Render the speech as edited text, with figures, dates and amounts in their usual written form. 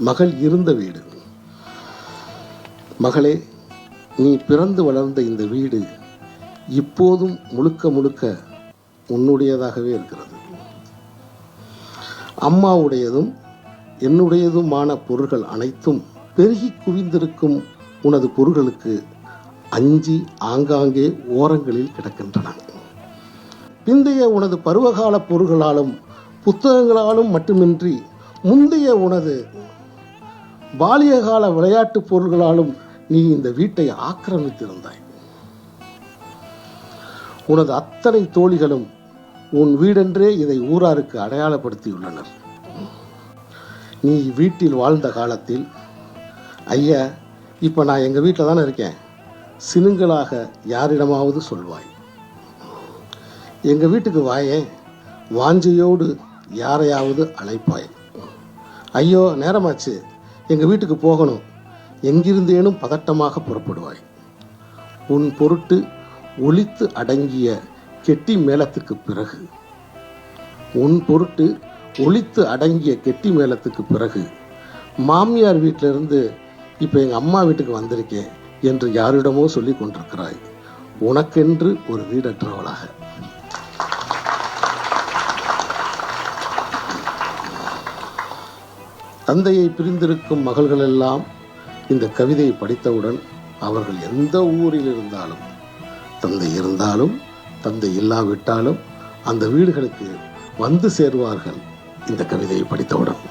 மகள் இருந்த வீடு. மகளே, நீ பிறந்து வளர்ந்த இந்த வீடு இப்போதும் முழுக்க முழுக்க உன்னுடையதாகவே இருக்கிறது. அம்மாவுடையதும் என்னுடையதுமான பொருள்கள் அனைத்தும் பெருகி குவிந்திருக்கும் உனது பொருள்களுக்கு அஞ்சி ஆங்காங்கே ஓரங்களில் கிடக்கின்றன. பிந்தைய உனது பருவகால பொருள்களாலும் புத்தகங்களாலும் மட்டுமின்றி முந்தைய உனது பாலியகால விளையாட்டு பொருள்களாலும் நீ இந்த வீட்டை ஆக்கிரமித்திருந்தாய். உனது அத்தனை தோழிகளும் உன் வீடென்றே இதை ஊராருக்கு அடையாளப்படுத்தியுள்ளனர். நீ வீட்டில் வாழ்ந்த காலத்தில், ஐயா இப்போ நான் எங்கள் வீட்டில் தானே இருக்கேன், சினுங்களாக யாரிடமாவது சொல்வாய். எங்கள் வீட்டுக்கு வாயேன், வாஞ்சையோடு யாரையாவது அழைப்பாய். ஐயோ நேரமாச்சு, எங்கள் வீட்டுக்கு போகணும், எங்கிருந்தேனும் பதட்டமாக புறப்படுவாய். உன் பொருட்டு ஒலித்து அடங்கிய கெட்டி மேளத்துக்கு பிறகு மாமியார் வீட்டிலிருந்து இப்போ எங்கள் அம்மா வீட்டுக்கு வந்திருக்கேன் என்று யாரிடமோ சொல்லி கொண்டிருக்கிறாய், உனக்கென்று ஒரு வீடற்றவளாக. தந்தையை பிரிந்திருக்கும் மகள்களெல்லாம் இந்த கவிதையை படித்தவுடன் அவர்கள் எந்த ஊரில் இருந்தாலும், தந்தை இருந்தாலும் தந்தை இல்லாவிட்டாலும் அந்த வீடுகளுக்கு வந்து சேருவார்கள் இந்த கவிதையை படித்தவுடன்.